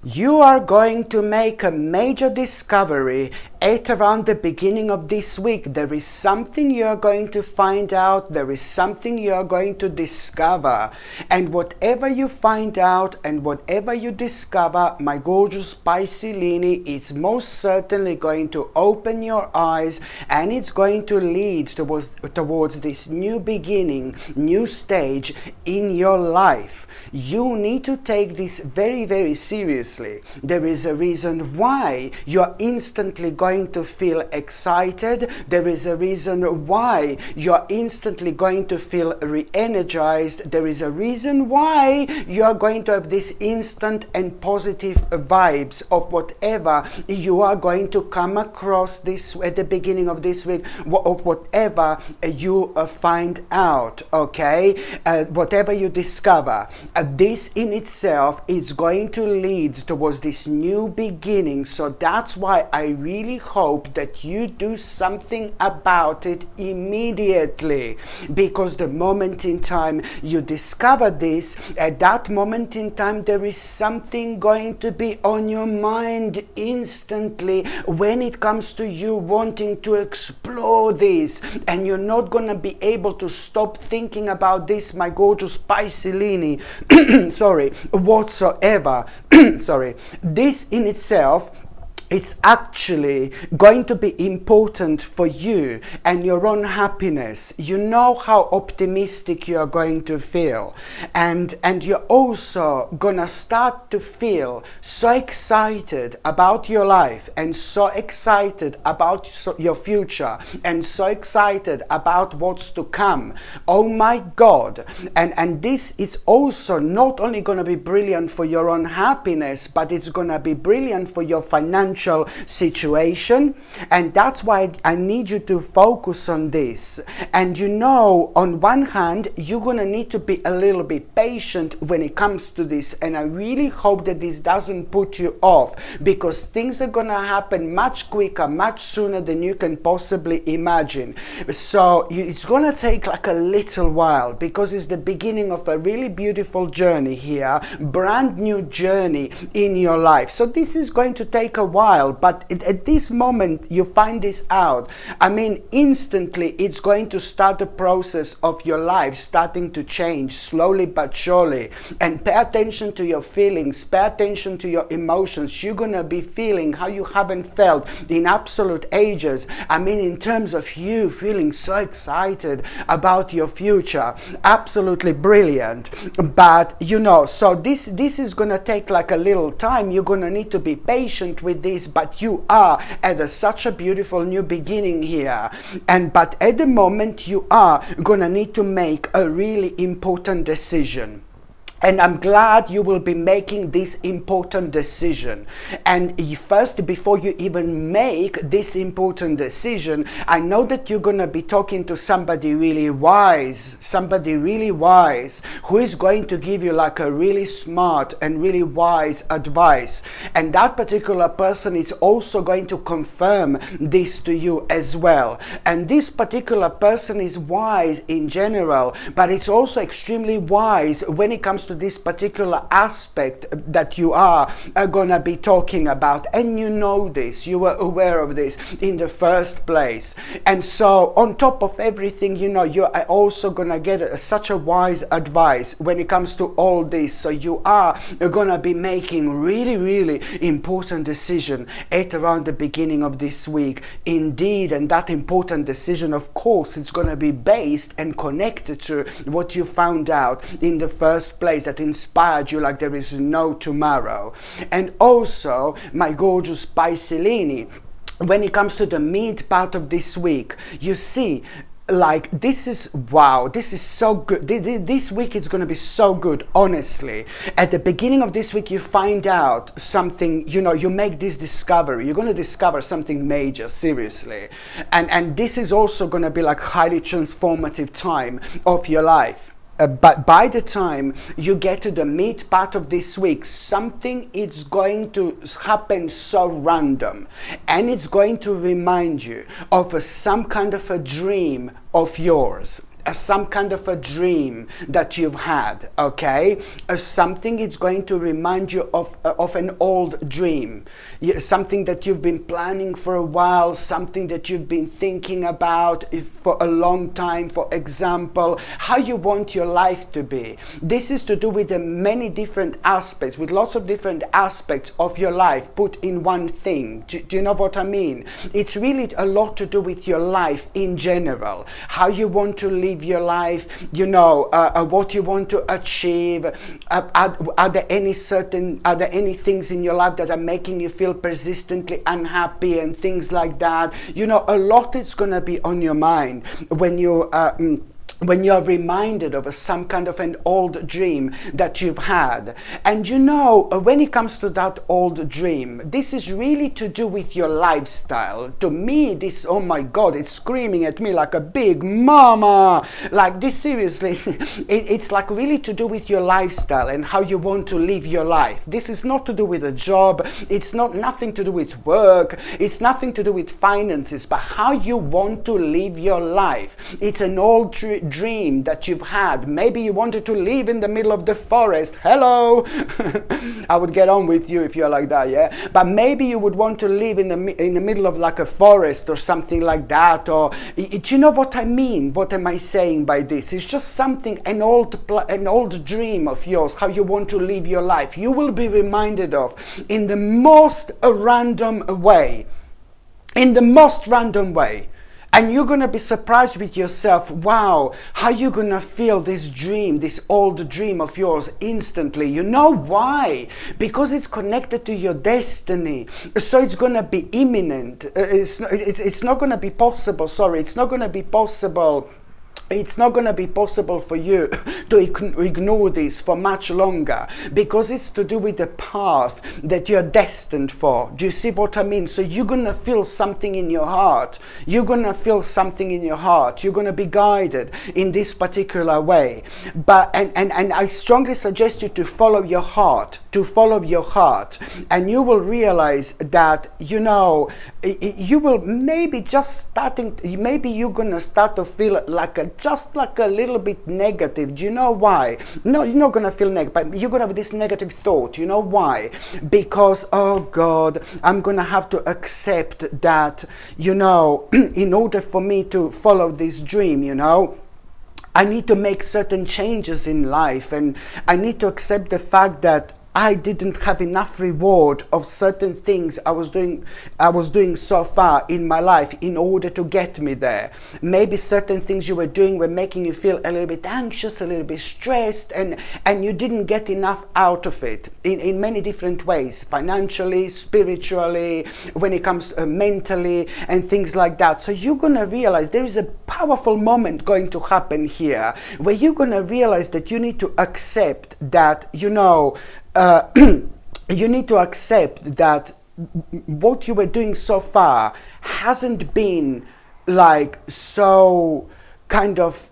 You are going to make a major discovery at around the beginning of this week. There is something you are going to find out. There is something you are going to discover. And whatever you find out and whatever you discover, my gorgeous Pisces, it's most certainly going to open your eyes, and it's going to lead towards this new beginning, new stage in your life. You need to take this very, very seriously. There is a reason why you're instantly going to feel excited. There is a reason why you're instantly going to feel re-energized. There is a reason why you're going to have this instant and positive vibes of whatever you are going to come across this at the beginning of this week, of whatever you find out, okay? Whatever you discover. This in itself is going to lead towards this new beginning. So that's why I really hope that you do something about it immediately, because the moment in time you discover this, at that moment in time there is something going to be on your mind instantly when it comes to you wanting to explore this, and you're not going to be able to stop thinking about this, my gorgeous Pisces sorry, whatsoever. Sorry, this in itself, it's actually going to be important for you and your own happiness. You know how optimistic you are going to feel, and you're also gonna start to feel so excited about your life, and so excited about your future, and so excited about what's to come. Oh my God. And this is also not only gonna be brilliant for your own happiness, but it's gonna be brilliant for your financial situation. And that's why I need you to focus on this. And you know, on one hand, you're gonna need to be a little bit patient when it comes to this, and I really hope that this doesn't put you off, because things are gonna happen much quicker, much sooner than you can possibly imagine. So it's gonna take like a little while, because it's the beginning of a really beautiful journey here, brand new journey in your life. So this is going to take a while, but at this moment you find this out, I mean, instantly it's going to start the process of your life starting to change slowly but surely. And pay attention to your feelings, pay attention to your emotions. You're gonna be feeling how you haven't felt in absolute ages. I mean, in terms of you feeling so excited about your future, absolutely brilliant. But you know, so this is gonna take like a little time. You're gonna need to be patient with this, but you are at such a beautiful new beginning here. But at the moment you are gonna need to make a really important decision. And I'm glad you will be making this important decision. And first, before you even make this important decision, I know that you're going to be talking to somebody really wise, who is going to give you like a really smart and really wise advice. And that particular person is also going to confirm this to you as well. And this particular person is wise in general, but it's also extremely wise when it comes to this particular aspect that you are going to be talking about. And you know this, you were aware of this in the first place. And so on top of everything, you know, you're also going to get such a wise advice when it comes to all this. So you are going to be making really, really important decision at around the beginning of this week. Indeed, and that important decision, of course, it's going to be based and connected to what you found out in the first place that inspired you like there is no tomorrow. And also, my gorgeous Pisces, when it comes to the mid part of this week, you see, like, this is wow, this is so good. This week it's going to be so good, honestly. At the beginning of this week you find out something, you know, you make this discovery. You're going to discover something major, seriously. And this is also going to be like highly transformative time of your life. But by the time you get to the mid part of this week, something is going to happen so random, and it's going to remind you of some kind of a dream of yours. some kind of a dream that you've had, okay? Something it's going to remind you of an old dream, something that you've been planning for a while, something that you've been thinking about for a long time. For example, how you want your life to be. This is to do with the many different aspects, with lots of different aspects of your life put in one thing. Do you know what I mean? It's really a lot to do with your life in general, how you want to live your life, you know, what you want to achieve. Are there any things in your life that are making you feel persistently unhappy and things like that? You know, a lot is going to be on your mind when you're reminded of some kind of an old dream that you've had. And you know, when it comes to that old dream, this is really to do with your lifestyle. To me, this, oh my God, it's screaming at me like a big mama. Like this, seriously, it's like really to do with your lifestyle and how you want to live your life. This is not to do with a job. It's nothing to do with work. It's nothing to do with finances, but how you want to live your life. It's an old dream that you've had. Maybe you wanted to live in the middle of the forest. Hello. I would get on with you if you're like that, yeah? But maybe you would want to live in the middle of like a forest or something like that. Or do you know what I mean? What am I saying by this? It's just something, an old dream of yours, how you want to live your life. You will be reminded of in the most random way. In the most random way. And you're going to be surprised with yourself. Wow, how you going to feel this dream, this old dream of yours instantly. You know why? Because it's connected to your destiny. So it's going to be imminent. It's not going to be possible. Sorry, it's not going to be possible. It's not going to be possible for you to ignore this for much longer, because it's to do with the path that you're destined for. Do you see what I mean? So you're going to feel something in your heart. You're going to feel something in your heart. You're going to be guided in this particular way. But and I strongly suggest you to follow your heart, and you will realize that, you know, you will maybe you're going to start to feel just like a little bit negative. Do you know why? No, you're not going to feel negative, but you're going to have this negative thought. You know why? Because, oh God, I'm going to have to accept that, you know, in order for me to follow this dream, you know, I need to make certain changes in life, and I need to accept the fact that I didn't have enough reward of certain things I was doing so far in my life in order to get me there. Maybe certain things you were doing were making you feel a little bit anxious, a little bit stressed, and you didn't get enough out of it in many different ways, financially, spiritually, when it comes to, mentally, and things like that. So you're going to realize there is a powerful moment going to happen here where you're going to realize that you need to accept that, you know, you need to accept that what you were doing so far hasn't been like so kind of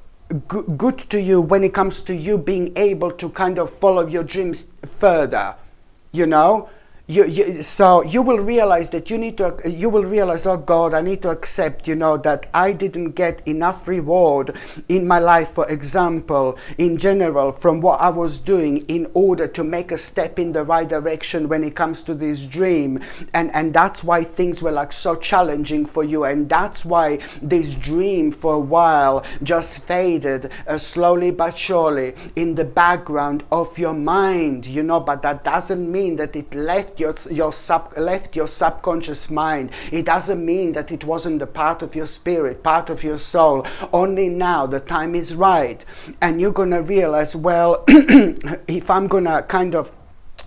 good to you when it comes to you being able to kind of follow your dreams further, you know. So you will realize that you will realize, oh God, I need to accept, you know, that I didn't get enough reward in my life, for example, in general, from what I was doing in order to make a step in the right direction when it comes to this dream. And that's why things were like so challenging for you. And that's why this dream for a while just faded slowly but surely in the background of your mind, you know. But that doesn't mean that it left your subconscious mind. It doesn't mean that it wasn't a part of your spirit, part of your soul. Only now the time is right, and you're gonna realize, well, if I'm gonna kind of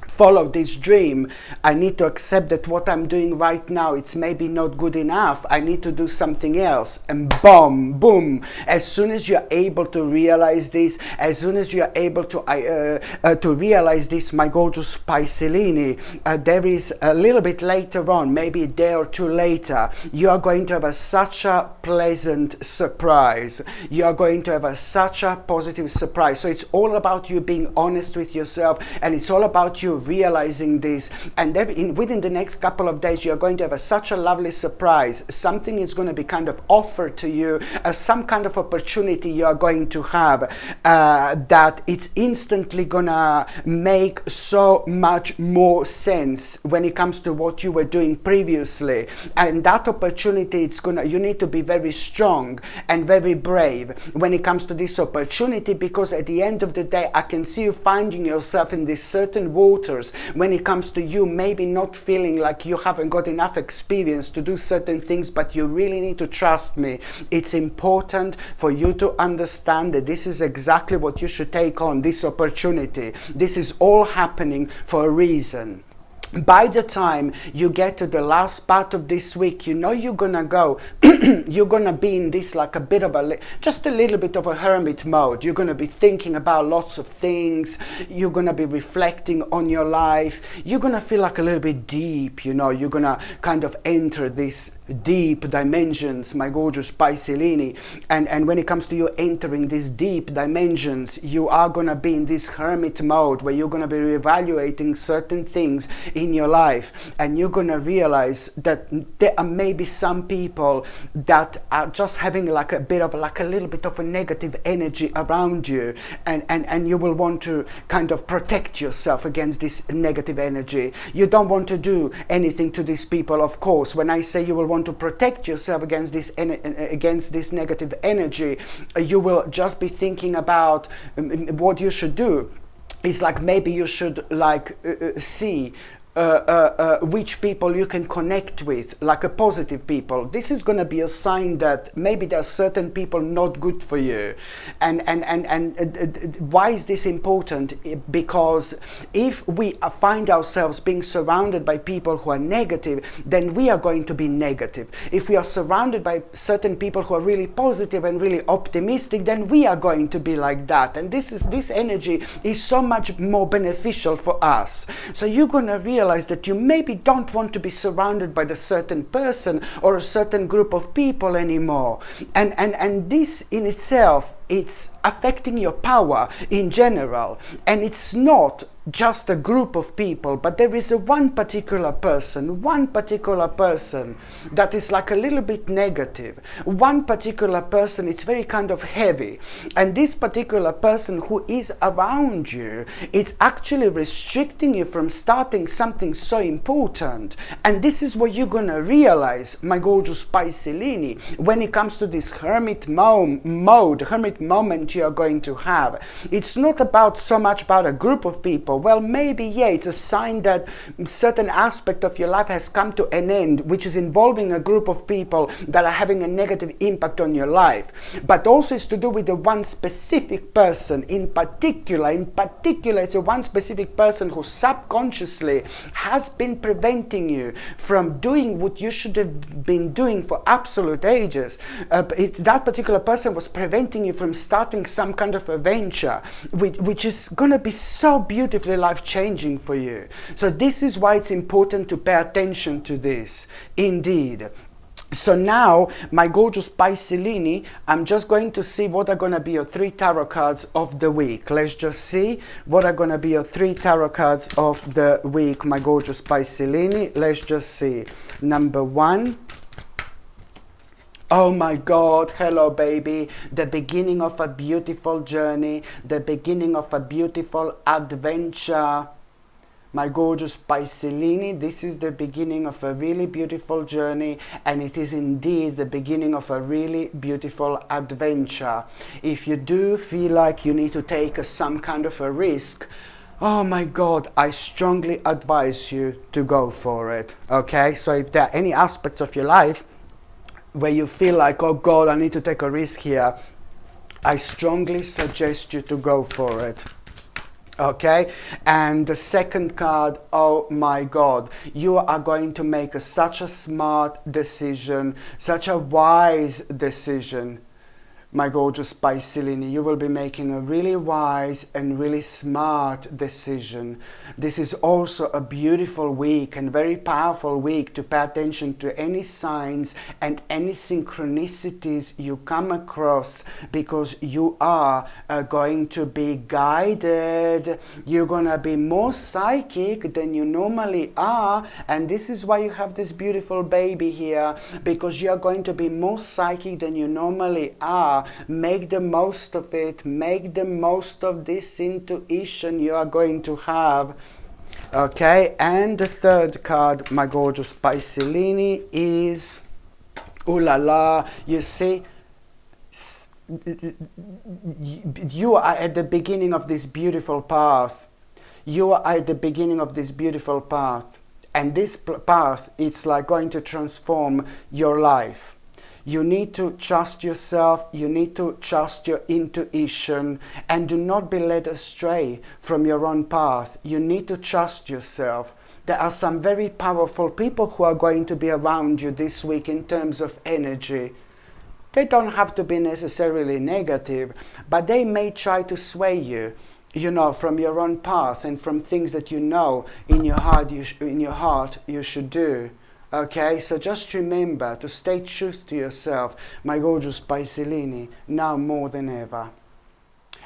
follow this dream, I need to accept that what I'm doing right now, it's maybe not good enough. I need to do something else. And boom, as soon as you're able to realize this, as soon as you're able to realize this, my gorgeous Piscelini, there is a little bit later on, maybe a day or two later, you are going to have such a pleasant surprise. You are going to have such a positive surprise. So it's all about you being honest with yourself, and it's all about you realizing this, and within the next couple of days you're going to have such a lovely surprise. Something is going to be kind of offered to you, some kind of opportunity you are going to have, that it's instantly gonna make so much more sense when it comes to what you were doing previously. And that opportunity, you need to be very strong and very brave when it comes to this opportunity, because at the end of the day I can see you finding yourself in these certain waters when it comes to you maybe not feeling like you haven't got enough experience to do certain things, but you really need to trust me. It's important for you to understand that this is exactly what you should take on, this opportunity. This is all happening for a reason. By the time you get to the last part of this week, you know you're gonna go, you're gonna be in this like a bit of just a little bit of a hermit mode. You're gonna be thinking about lots of things. You're gonna be reflecting on your life. You're gonna feel like a little bit deep, you know. You're gonna kind of enter these deep dimensions, my gorgeous Piscelini. And when it comes to you entering these deep dimensions, you are gonna be in this hermit mode where you're gonna be reevaluating certain things in your life, and you're gonna realize that there are maybe some people that are just having like a little bit of a negative energy around you, and you will want to kind of protect yourself against this negative energy. You don't want to do anything to these people, of course. When I say you will want to protect yourself against this negative energy, you will just be thinking about what you should do. It's like maybe you should see which people you can connect with, like a positive people. This is going to be a sign that maybe there are certain people not good for you. And why is this important? Because if we find ourselves being surrounded by people who are negative, then we are going to be negative. If we are surrounded by certain people who are really positive and really optimistic, then we are going to be like that. And this energy is so much more beneficial for us. So you're going to realize that you maybe don't want to be surrounded by a certain person or a certain group of people anymore. And this in itself, it's affecting your power in general. And it's not just a group of people, but there is one particular person that is like a little bit negative. One particular person, it's very kind of heavy. And this particular person who is around you, it's actually restricting you from starting something so important. And this is what you're going to realize, my gorgeous Piscelini, when it comes to this hermit hermit moment you're going to have. It's not so much about a group of people. Well, maybe, yeah, it's a sign that a certain aspect of your life has come to an end, which is involving a group of people that are having a negative impact on your life. But also it's to do with the one specific person in particular. In particular, it's a one specific person who subconsciously has been preventing you from doing what you should have been doing for absolute ages. That particular person was preventing you from starting some kind of a venture, which is going to be so beautifully life-changing for you. So this is why it's important to pay attention to this, indeed. So now, my gorgeous Piscelini, I'm just going to see what are going to be your 3 tarot cards of the week. Let's just see what are going to be your 3 tarot cards of the week, my gorgeous Piscelini. Let's just see. Number 1. Oh my God, hello baby, the beginning of a beautiful journey, the beginning of a beautiful adventure. My gorgeous Piscelini, this is the beginning of a really beautiful journey, and it is indeed the beginning of a really beautiful adventure. If you do feel like you need to take some kind of a risk, oh my God, I strongly advise you to go for it, okay? So if there are any aspects of your life where you feel like, oh God, I need to take a risk here, I strongly suggest you to go for it. Okay, and the second card, oh my God, you are going to make such a smart decision, such a wise decision. My gorgeous Pisces, you will be making a really wise and really smart decision. This is also a beautiful week and very powerful week to pay attention to any signs and any synchronicities you come across, because you are going to be guided. You're going to be more psychic than you normally are, and this is why you have this beautiful baby here, because you are going to be more psychic than you normally are. Make the most of it. Make the most of this intuition you are going to have. Okay, and the third card, my gorgeous Pisces, is, ooh la la, you see, you are at the beginning of this beautiful path. You are at the beginning of this beautiful path. And this path, it's like going to transform your life. You need to trust yourself, you need to trust your intuition, and do not be led astray from your own path. You need to trust yourself. There are some very powerful people who are going to be around you this week in terms of energy. They don't have to be necessarily negative, but they may try to sway you, you know, from your own path and from things that you know in your heart you should do. Okay, so just remember to stay true to yourself, my gorgeous Pisces, now more than ever.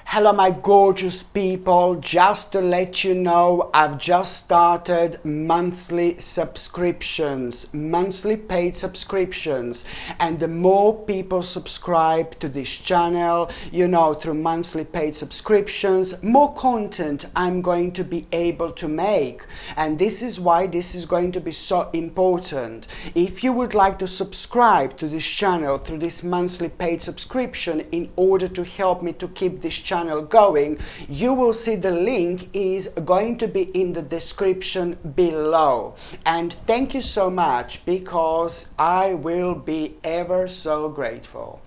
Hello my gorgeous people, just to let you know, I've just started monthly subscriptions, monthly paid subscriptions, and the more people subscribe to this channel, you know, through monthly paid subscriptions, more content I'm going to be able to make. And this is why this is going to be so important. If you would like to subscribe to this channel through this monthly paid subscription in order to help me to keep this channel going, you will see the link is going to be in the description below. And thank you so much, because I will be ever so grateful.